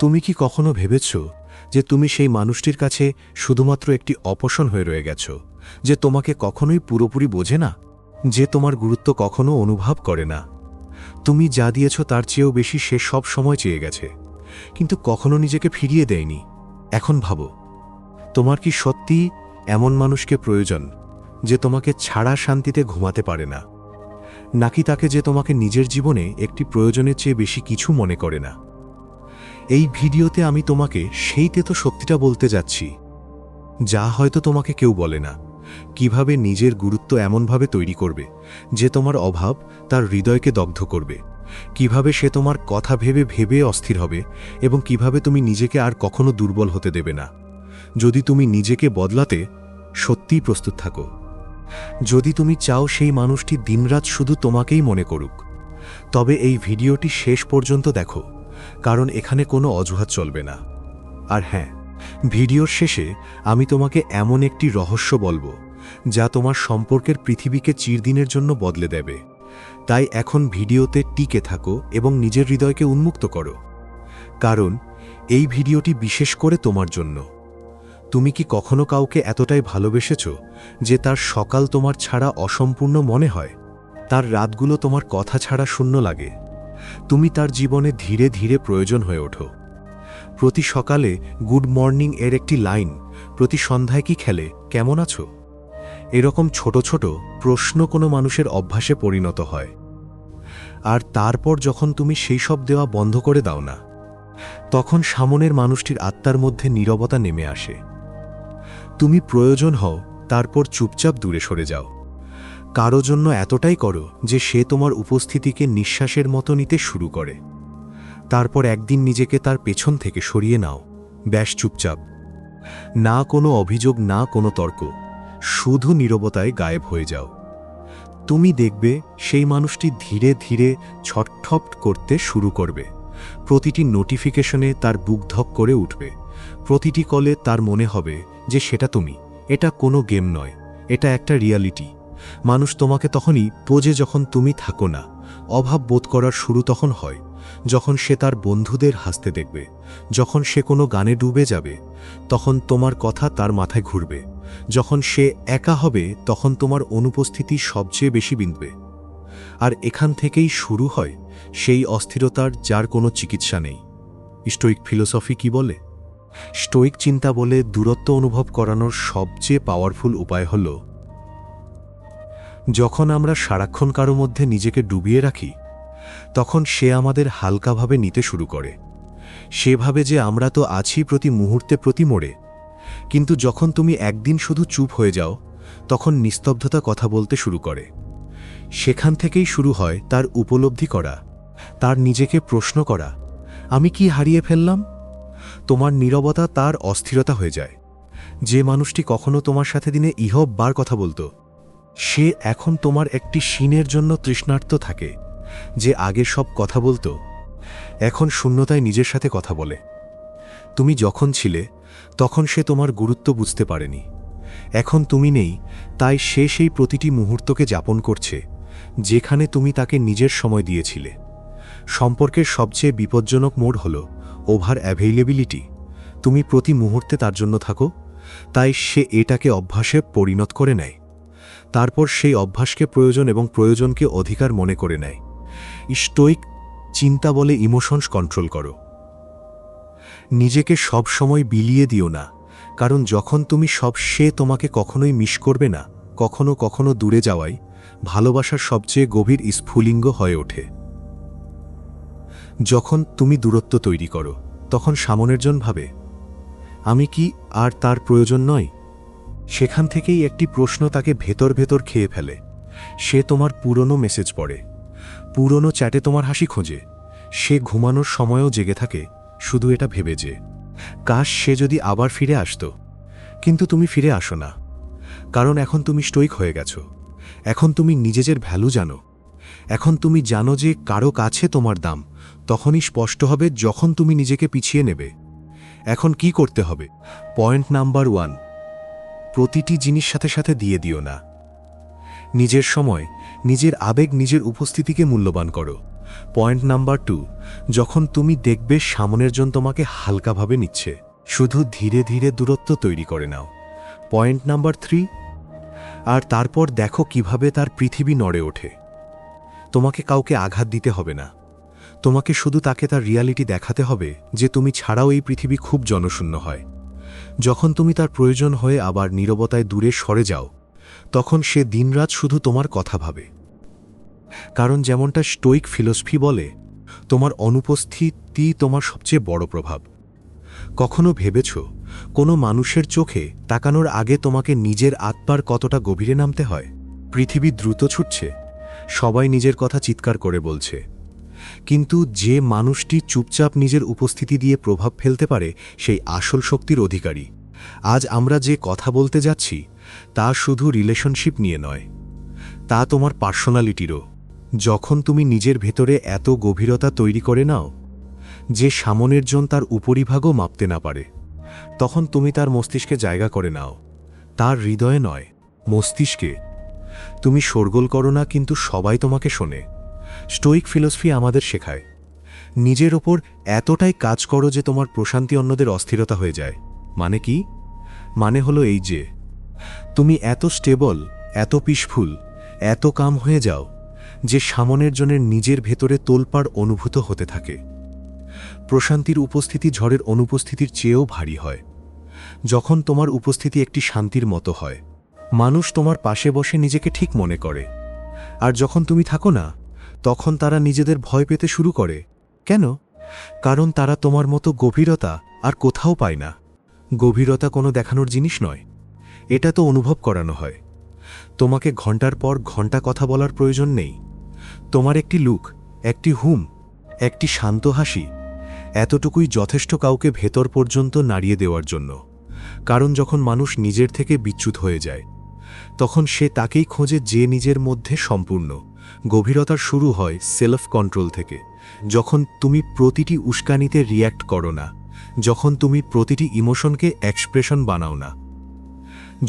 তুমি কি কখনো ভেবেছ যে তুমি সেই মানুষটির কাছে শুধুমাত্র একটি অপশন হয়ে রয়ে গেছ, যে তোমাকে কখনোই পুরোপুরি বোঝে না, যে তোমার গুরুত্ব কখনো অনুভব করে না? তুমি যা দিয়েছ তার চেয়েও বেশি সে সব সময় চেয়ে গেছে, কিন্তু কখনো নিজেকে ফিরিয়ে দেয়নি। এখন ভাবো, তোমার কি সত্যি এমন মানুষকে প্রয়োজন যে তোমাকে ছাড়া শান্তিতে ঘুমাতে পারে না, নাকি তাকে যে তোমাকে নিজের জীবনে একটি প্রয়োজনের চেয়ে বেশি কিছু মনে করে না? এই ভিডিওতে আমি তোমাকে সেই তেতো সত্যিটা বলতে যাচ্ছি, যা হয়তো তোমাকে কেউ বলে না। কিভাবে নিজের গুরুত্ব এমনভাবে তৈরি করবে যে তোমার অভাব তার হৃদয়কে দগ্ধ করবে, কিভাবে সে তোমার কথা ভেবে ভেবে অস্থির হবে, এবং কিভাবে তুমি নিজেকে আর কখনো দুর্বল হতে দেবে না যদি তুমি নিজেকে বদলাতে সত্যিই প্রস্তুত থাকো। যদি তুমি চাও সেই মানুষটি দিনরাত শুধু তোমাকেই মনে করুক, তবে এই ভিডিওটি শেষ পর্যন্ত দেখো, কারণ এখানে কোনো অজুহাত চলবে না। আর হ্যাঁ, ভিডিওর শেষে আমি তোমাকে এমন একটি রহস্য বলবো যা তোমার সম্পর্কের পৃথিবীকে চিরদিনের জন্য বদলে দেবে। তাই এখন ভিডিওতে টিকে থাকো এবং নিজের হৃদয়কে উন্মুক্ত করো, কারণ এই ভিডিওটি বিশেষ করে তোমার জন্য। তুমি কি কখনো কাউকে এতটাই ভালোবেসেছ যে তার সকাল তোমার ছাড়া অসম্পূর্ণ মনে হয়, তার রাতগুলো তোমার কথা ছাড়া শূন্য লাগে? তুমি তার জীবনে ধীরে ধীরে প্রয়োজন হয়ে ওঠো। প্রতি সকালে গুড মর্নিং এর একটি লাইন, প্রতি সন্ধ্যায় কি খেলে, কেমন আছো, এরকম ছোট ছোট প্রশ্ন কোনো মানুষের অভ্যাসে পরিণত হয়। আর তারপর যখন তুমি সেই সব দেওয়া বন্ধ করে দাও না, তখন সামনের মানুষটির আত্মার মধ্যে নীরবতা নেমে আসে। তুমি প্রয়োজন হও, তারপর চুপচাপ দূরে সরে যাও। কারো জন্য এতটাই করো যে সে তোমার উপস্থিতিকে নিঃশ্বাসের মতো নিতে শুরু করে। তারপর একদিন নিজেকে তার পেছন থেকে সরিয়ে নাও, ব্যাস চুপচাপ। না কোনো অভিযোগ, না কোনো তর্ক, শুধু নীরবতায় গায়েব হয়ে যাও। তুমি দেখবে সেই মানুষটি ধীরে ধীরে ছটফট করতে শুরু করবে। প্রতিটি নোটিফিকেশনে তার বুক ধক করে উঠবে। প্রতিটি কলে তার মনে হবে যে সেটা তুমি, এটা কোনো গেম নয়, এটা একটা রিয়ালিটি। মানুষ তোমাকে তখনই বোঝে যখন তুমি থাকো না। অভাব বোধ করার শুরু তখন হয় যখন সে তার বন্ধুদের হাসতে দেখবে, যখন সে কোনো গানে ডুবে যাবে, তখন তোমার কথা তার মাথায় ঘুরবে। যখন সে একা হবে, তখন তোমার অনুপস্থিতি সবচেয়ে বেশি বিঁধবে। আর এখান থেকেই শুরু হয় সেই অস্থিরতার যার কোনো চিকিৎসা নেই। স্টোইক ফিলোসফি কি বলে? স্টোইক চিন্তা বলে দূরত্ব অনুভব করানোর সবচেয়ে পাওয়ারফুল উপায় হল যখন আমরা সারাক্ষণ কারো মধ্যে নিজেকে ডুবিয়ে রাখি, তখন সে আমাদের হালকাভাবে নিতে শুরু করে। সে ভাবে যে আমরা তো আছি প্রতি মুহূর্তে, প্রতি মোড়ে। কিন্তু যখন তুমি একদিন শুধু চুপ হয়ে যাও, তখন নিস্তব্ধতা কথা বলতে শুরু করে। সেখান থেকেই শুরু হয় তার উপলব্ধি করা, তার নিজেকে প্রশ্ন করা, আমি কি হারিয়ে ফেললাম? তোমার নীরবতা তার অস্থিরতা হয়ে যায়। যে মানুষটি কখনো তোমার সাথে দিনে ইহবার কথা বলতো, সে এখন তোমার একটি শিনের জন্য তৃষ্ণার্ত থাকে। যে আগে সব কথা বলতো, এখন শূন্যতায় নিজের সাথে কথা বলে। তুমি যখন ছিলে তখন সে তোমার গুরুত্ব বুঝতে পারেনি। এখন তুমি নেই, তাই সে সেই প্রতিটি মুহূর্তকে যাপন করছে যেখানে তুমি তাকে নিজের সময় দিয়েছিলে। সম্পর্কের সবচেয়ে বিপজ্জনক মোড় হল ওভার অ্যাভেইলেবিলিটি। তুমি প্রতি মুহূর্তে তার জন্য থাকো, তাই সে এটাকে অভ্যাসে পরিণত করে নেয়। তারপর সেই অভ্যাসকে প্রয়োজন এবং প্রয়োজনকে অধিকার মনে করে নেয়। স্টোইক চিন্তা বলে ইমোশনস কন্ট্রোল করো। নিজেকে সব সময় বিলিয়ে দিও না, কারণ যখন তুমি সব, সে তোমাকে কখনোই মিস করবে না। কখনো কখনো দূরে যাওয়াই ভালোবাসার সবচেয়ে গভীর স্ফুলিঙ্গ হয়ে ওঠে। যখন তুমি দূরত্ব তৈরি করো, তখন সামনের জন ভাবে, আমি কি আর তার প্রয়োজন নয়? সেখান থেকেই একটি প্রশ্ন তাকে ভেতর ভেতর খেয়ে ফেলে। সে তোমার পুরনো মেসেজ পড়ে, পুরনো চ্যাটে তোমার হাসি খোঁজে। সে ঘুমানোর সময়ও জেগে থাকে শুধু এটা ভেবে যে কাশ সে যদি আবার ফিরে আসতো। কিন্তু তুমি ফিরে আসো না, কারণ এখন তুমি স্টোইক হয়ে গেছো। এখন তুমি নিজের ভ্যালু জানো। এখন তুমি জানো যে কারো কাছে তোমার দাম তখনই স্পষ্ট হবে যখন তুমি নিজেকে পিছিয়ে নেবে। এখন কি করতে হবে? পয়েন্ট নাম্বার 1, প্রতিটি জিনিস সাথে সাথে দিয়ে দিও না। নিজের সময়, নিজের আবেগ, নিজের উপস্থিতিকে মূল্যবান করো। পয়েন্ট নাম্বার 2, যখন তুমি দেখবে সামনের জন তোমাকে হালকাভাবে নিচ্ছে, শুধু ধীরে ধীরে দূরত্ব তৈরি করে নাও। পয়েন্ট নাম্বার 3, আর তারপর দেখো কিভাবে তার পৃথিবী নড়ে ওঠে। তোমাকে কাউকে আঘাত দিতে হবে না, তোমাকে শুধু তাকে তার রিয়ালিটি দেখাতে হবে যে তুমি ছাড়াও এই পৃথিবী খুব জনশূন্য হয়। যখন তুমি তার প্রয়োজন হয়ে আবার নীরবতায় দূরে সরে যাও, তখন সে দিনরাত শুধু তোমার কথা ভাবে। কারণ যেমনটা স্টোইক ফিলসফি বলে, তোমার অনুপস্থিতি তোমার সবচেয়ে বড় প্রভাব। কখনো ভেবেছ কোনো মানুষের চোখে তাকানোর আগে তোমাকে নিজের আত্মার কতটা গভীরে নামতে হয়? পৃথিবী দ্রুত ছুটছে, সবাই নিজের কথা চিৎকার করে বলছে, কিন্তু যে মানুষটি চুপচাপ নিজের উপস্থিতি দিয়ে প্রভাব ফেলতে পারে সেই আসল শক্তির অধিকারী। আজ আমরা যে কথা বলতে যাচ্ছি তা শুধু রিলেশনশিপ নিয়ে নয়, তা তোমার পার্সোনালিটিরও। যখন তুমি নিজের ভেতরে এত গভীরতা তৈরি করে নাও যে সামনের জন তার উপরিভাগও মাপতে না পারে, তখন তুমি তার মস্তিষ্কে জায়গা করে নাও, তার হৃদয়ে নয়, মস্তিষ্কে। তুমি শোরগোল করো না, কিন্তু সবাই তোমাকে শোনে। স্টোইক ফিলসফি আমাদের শেখায়, নিজের ওপর এতটাই কাজ করো যে তোমার প্রশান্তি অন্যদের অস্থিরতা হয়ে যায়। মানে কি? মানে হলো এই যে তুমি এত স্টেবল, এত পিসফুল, এত কাম হয়ে যাও যে সামনের জনের নিজের ভেতরে তোলপাড় অনুভূত হতে থাকে। প্রশান্তির উপস্থিতি ঝড়ের অনুপস্থিতির চেয়েও ভারী হয়। যখন তোমার উপস্থিতি একটি শান্তির মতো হয়, মানুষ তোমার পাশে বসে নিজেকে ঠিক মনে করে। আর যখন তুমি থাকো না, তখন তারা নিজেদের ভয় পেতে শুরু করে। কেন? কারণ তারা তোমার মতো গভীরতা আর কোথাও পায় না। গভীরতা কোনো দেখানোর জিনিস নয়, এটা তো অনুভব করানো হয়। তোমাকে ঘন্টার পর ঘন্টা কথা বলার প্রয়োজন নেই। তোমার একটি লুক, একটি হুম, একটি শান্ত হাসি, এতটুকুই যথেষ্ট কাউকে ভেতর পর্যন্ত নাড়িয়ে দেওয়ার জন্য। কারণ যখন মানুষ নিজের থেকে বিচ্যুত হয়ে যায়, তখন সে তাকেই খোঁজে যে নিজের মধ্যে সম্পূর্ণ। গভীরতার শুরু হয় সেলফ কন্ট্রোল থেকে। যখন তুমি প্রতিটি উস্কানিতে রিয়্যাক্ট করো না, যখন তুমি প্রতিটি ইমোশনকে এক্সপ্রেশন বানাও না,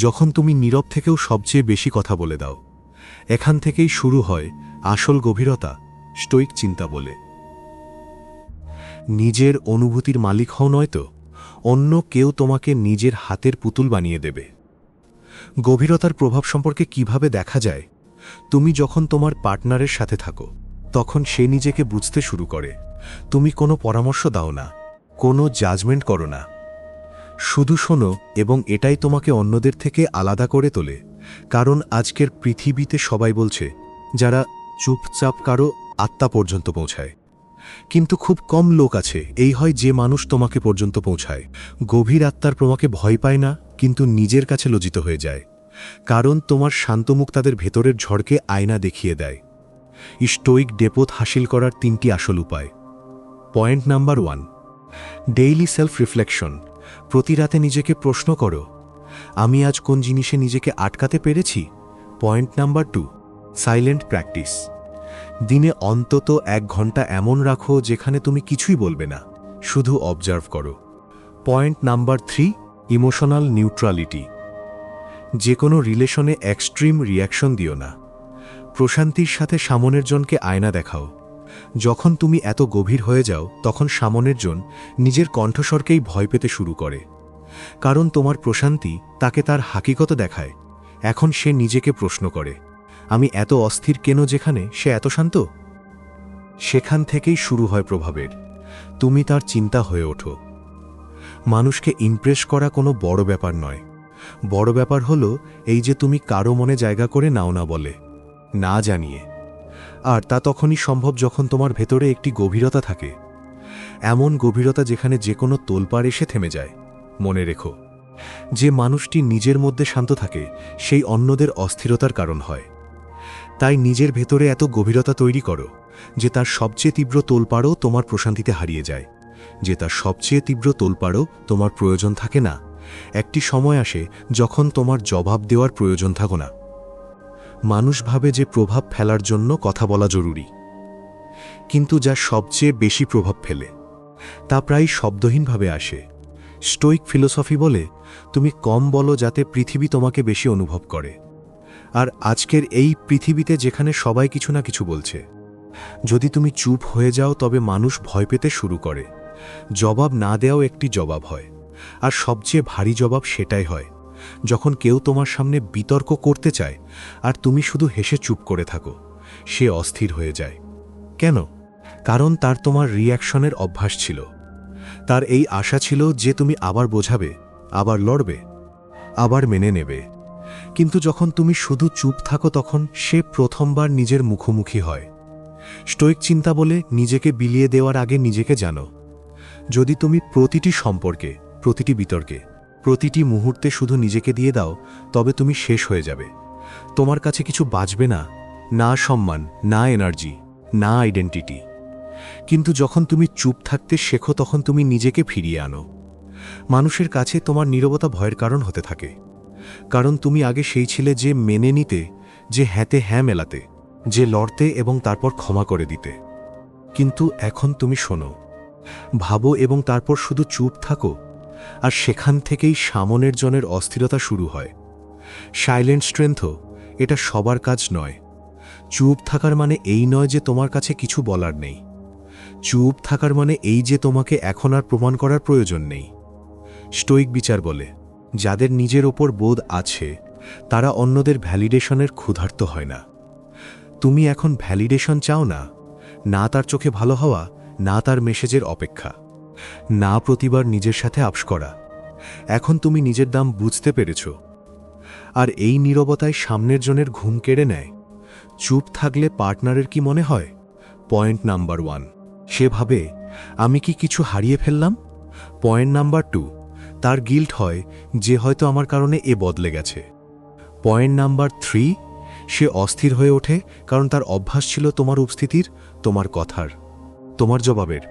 যখন তুমি নীরব থেকেও সবচেয়ে বেশি কথা বলে দাও, এখান থেকেই শুরু হয় আসল গভীরতা, স্টোইক চিন্তা বলে। নিজের অনুভূতির মালিক হও, নয়তো অন্য কেউ তোমাকে নিজের হাতের পুতুল বানিয়ে দেবে। গভীরতার প্রভাব সম্পর্কে কিভাবে দেখা যায়? তুমি যখন তোমার পার্টনারের সাথে থাকো, তখন সে নিজেকে বুঝতে শুরু করে। তুমি কোনো পরামর্শ দাও না, কোনো জাজমেন্ট করো না, শুধু শোনো, এবং এটাই তোমাকে অন্যদের থেকে আলাদা করে তোলে। কারণ আজকের পৃথিবীতে সবাই বলছে যারা চুপচাপ কারো আত্মা পর্যন্ত পৌঁছায়, কিন্তু খুব কম লোক আছে এই হয় যে মানুষ তোমাকে পর্যন্ত পৌঁছায়। গভীর আত্মার তোমাকে ভয় পায় না, কিন্তু নিজের কাছে লজ্জিত হয়ে যায়। কারণ তোমার শান্তমুখ তাদের ভেতরের ঝড়কে আয়না দেখিয়ে দেয়। স্টোইক ডেপথ হাসিল করার 3টি আসল উপায়। Point number 1, daily self reflection. প্রতি রাতে নিজেকে প্রশ্ন করো, আমি আজ কোন জিনিসে নিজেকে আটকাতে পেরেছি। Point number 2, silent practice. দিনে অন্তত 1 ঘন্টা এমন রাখো যেখানে তুমি কিছুই বলবে না, শুধু অবজার্ভ করো। Point number 3, emotional neutrality. যে কোনো রিলেশনে এক্সট্রিম রিয়াকশন দিও না। প্রশান্তির সাথে সামনের জনকে আয়না দেখাও। যখন তুমি এত গভীর হয়ে যাও, তখন সামনের জন নিজের কণ্ঠস্বরকেই ভয় পেতে শুরু করে। কারণ তোমার প্রশান্তি তাকে তার হাকিকত দেখায়। এখন সে নিজেকে প্রশ্ন করে, আমি এত অস্থির কেন যেখানে সে এত শান্ত? সেখান থেকেই শুরু হয় প্রভাবের। তুমি তার চিন্তা হয়ে ওঠো। মানুষকে ইমপ্রেস করা কোনো বড় ব্যাপার নয়। বড় ব্যাপার হলো এই যে তুমি কারো মনে জায়গা করে নাও না বলে, না জানিয়ে। আর তা তখনই সম্ভব যখন তোমার ভেতরে একটি গভীরতা থাকে, এমন গভীরতা যেখানে যে কোনো তোলপাড় এসে থেমে যায়। মনে রেখো, যে মানুষটি নিজের মধ্যে শান্ত থাকে সেই অন্যদের অস্থিরতার কারণ হয়। তাই নিজের ভেতরে এত গভীরতা তৈরি করো যে তার সবচেয়ে তীব্র তোলপাড়ও তোমার প্রশান্তিতে হারিয়ে যায়, যে তার সবচেয়ে তীব্র তোলপাড়ও তোমার প্রয়োজন থাকে না। একটি সময় আসে যখন তোমার জবাব দেওয়ার প্রয়োজন থাকে না। মানুষ ভাবে যে প্রভাব ফেলার জন্য কথা বলা জরুরি, কিন্তু যা সবচেয়ে বেশি প্রভাব ফেলে তা প্রায় শব্দহীনভাবে আসে। স্টোইক ফিলোসফি বলে, তুমি কম বলো যাতে পৃথিবী তোমাকে বেশি অনুভব করে। আর আজকের এই পৃথিবীতে যেখানে সবাই কিছু না কিছু বলছে, যদি তুমি চুপ হয়ে যাও তবে মানুষ ভয় পেতে শুরু করে। জবাব না দেওয়াও একটি জবাব হয়, আর সবচেয়ে ভারী জবাব সেটাই হয় যখন কেউ তোমার সামনে বিতর্ক করতে চায় আর তুমি শুধু হেসে চুপ করে থাকো। সে অস্থির হয়ে যায়। কেন? কারণ তার তোমার রিঅ্যাকশনের অভ্যাস ছিল। তার এই আশা ছিল যে তুমি আবার বোঝাবে, আবার লড়বে, আবার মেনে নেবে। কিন্তু যখন তুমি শুধু চুপ থাকো তখন সে প্রথমবার নিজের মুখোমুখি হয়। স্টোইক চিন্তা বলে নিজেকে বিলিয়ে দেওয়ার আগে নিজেকে জানো। যদি তুমি প্রতিটি সম্পর্কে, প্রতিটি বিতর্কে, প্রতিটি মুহূর্তে শুধু নিজেকে দিয়ে দাও, তবে তুমি শেষ হয়ে যাবে। তোমার কাছে কিছু বাঁচবে না, না সম্মান, না এনার্জি, না আইডেন্টিটি। কিন্তু যখন তুমি চুপ থাকতে শেখো তখন তুমি নিজেকে ফিরিয়ে আনো। মানুষের কাছে তোমার নীরবতা ভয়ের কারণ হতে থাকে, কারণ তুমি আগে সেই ছিলে যে মেনে নিতে, যে হ্যাঁতে হ্যাঁ মেলাতে, যে লড়তে এবং তারপর ক্ষমা করে দিতে। কিন্তু এখন তুমি শোনো, ভাবো এবং তারপর শুধু চুপ থাকো, আর সেখান থেকেই সামনের জনের অস্থিরতা শুরু হয়। সাইলেন্ট স্ট্রেংথও এটা সবার কাজ নয়। চুপ থাকার মানে এই নয় যে তোমার কাছে কিছু বলার নেই। চুপ থাকার মানে এই যে তোমাকে এখন আর প্রমাণ করার প্রয়োজন নেই। স্টোইক বিচার বলে, যাদের নিজের ওপর বোধ আছে তারা অন্যদের ভ্যালিডেশনের ক্ষুধার্ত হয় না। তুমি এখন ভ্যালিডেশন চাও না, না তার চোখে ভালো হওয়া, না তার মেসেজের অপেক্ষা, না প্রতিবার নিজের সাথে আপস করা। এখন তুমি নিজের দাম বুঝতে পেরেছ। আর এই নীরবতায় সামনের জনের ঘুম কেড়ে নেয়। চুপ থাকলে পার্টনারের কি মনে হয়? পয়েন্ট নাম্বার 1, সে ভাবে আমি কি কিছু হারিয়ে ফেললাম? পয়েন্ট নাম্বার 2, তার গিল্ট হয় যে হয়তো আমার কারণে এ বদলে গেছে। পয়েন্ট নাম্বার 3, সে অস্থির হয়ে ওঠে কারণ তার অভ্যাস ছিল তোমার উপস্থিতির, তোমার কথার, তোমার জবাবের।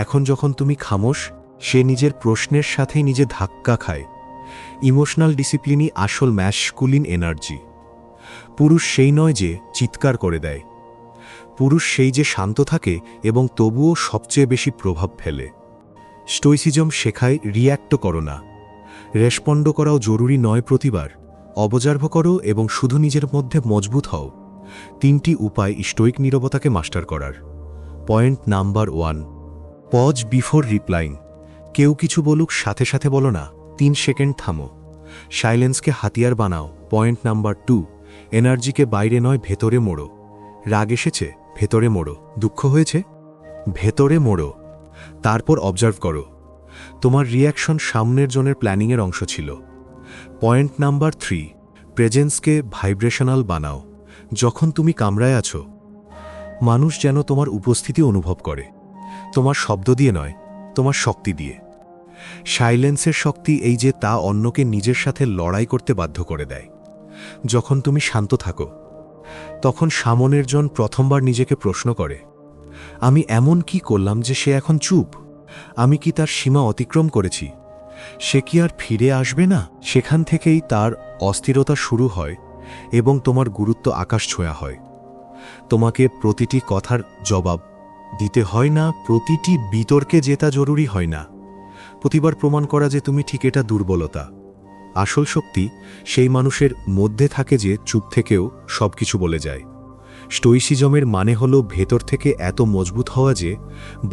এখন যখন তুমি খামোশ, সে নিজের প্রশ্নের সাথেই নিজে ধাক্কা খায়। ইমোশনাল ডিসিপ্লিনই আসল ম্যাসকুলিন এনার্জি। পুরুষ সেই নয় যে চিৎকার করে দেয়, পুরুষ সেই যে শান্ত থাকে এবং তবুও সবচেয়ে বেশি প্রভাব ফেলে। স্টোইসিজম শেখায় রিয়্যাক্ট করো না, রেসপন্ড করাও জরুরি নয় প্রতিবার। অবজার্ভ করো এবং শুধু নিজের মধ্যে মজবুত হও। 3টি উপায় স্টোইক নীরবতাকে মাস্টার করার। Point number 1, pause before replying. কেউ কিছু বলুক সাথে সাথে বলো না, 3 সেকেন্ড থামো। সাইলেন্সকে হাতিয়ার বানাও। পয়েন্ট নাম্বার 2, এনার্জিকে বাইরে নয় ভেতরে মোড়ো। রাগ এসেছে, ভেতরে মোড়ো। দুঃখ হয়েছে, ভেতরে মোড়ো। তারপর অবজার্ভ করো। তোমার রিঅ্যাকশন সামনের জনের প্ল্যানিংয়ের অংশ ছিল। পয়েন্ট নাম্বার 3, প্রেজেন্সকে ভাইব্রেশনাল বানাও। যখন তুমি কামরায় আছো, মানুষ যেন তোমার উপস্থিতি অনুভব করে, তোমার শব্দ দিয়ে নয়, তোমার শক্তি দিয়ে। সাইলেন্সের শক্তি এই যে তা অন্যকে নিজের সাথে লড়াই করতে বাধ্য করে দেয়। যখন তুমি শান্ত থাকো, তখন সামনের জন প্রথমবার নিজেকে প্রশ্ন করে, আমি এমন কি করলাম যে সে এখন চুপ? আমি কি তার সীমা অতিক্রম করেছি? সে কি আর ফিরে আসবে না? সেখান থেকেই তার অস্থিরতা শুরু হয় এবং তোমার গুরুত্ব আকাশ ছোঁয়া হয়। তোমাকে প্রতিটি কথার জবাব দিতে হয় না, প্রতিটি বিতর্কে জেতা জরুরি হয় না, প্রতিবার প্রমাণ করা যে তুমি ঠিক, এটা দুর্বলতা। আসল শক্তি সেই মানুষের মধ্যে থাকে যে চুপ থেকেও সবকিছু বলে যায়। স্টোইসিজমের মানে হলো ভেতর থেকে এত মজবুত হওয়া যে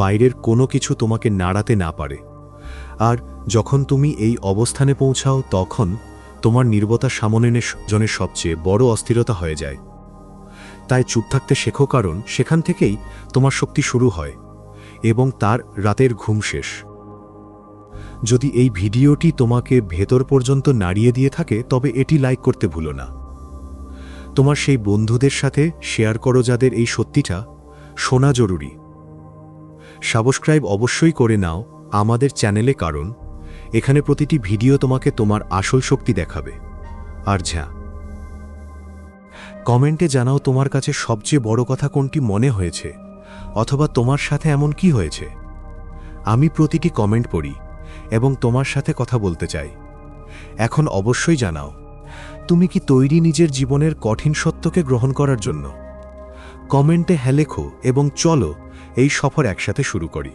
বাইরের কোনো কিছু তোমাকে নাড়াতে না পারে। আর যখন তুমি এই অবস্থানে পৌঁছাও তখন তোমার নীরবতা সামনের জনের সবচেয়ে বড় অস্থিরতা হয়ে যায়। তাই চুপ থাকতে শেখো, কারণ সেখান থেকেই তোমার শক্তি শুরু হয় এবং তার রাতের ঘুম শেষ। যদি এই ভিডিওটি তোমাকে ভেতর পর্যন্ত নাড়িয়ে দিয়ে থাকে তবে এটি লাইক করতে ভুলো না। তোমার সেই বন্ধুদের সাথে শেয়ার করো যাদের এই সত্যিটা শোনা জরুরি। সাবস্ক্রাইব অবশ্যই করে নাও আমাদের চ্যানেলে, কারণ এখানে প্রতিটি ভিডিও তোমাকে তোমার আসল শক্তি দেখাবে। আর কমেন্টে জানাও তোমার কাছে সবচেয়ে বড় কথা কোনটি মনে হয়েছে, অথবা তোমার সাথে এমন কি হয়েছে। আমি প্রতিটি কমেন্ট পড়ি এবং তোমার সাথে কথা বলতে চাই। এখন অবশ্যই জানাও, তুমি কি তৈরি নিজের জীবনের কঠিন সত্যকে গ্রহণ করার জন্য? কমেন্টে হ্যাঁ লেখো এবং চলো এই সফর একসাথে শুরু করি।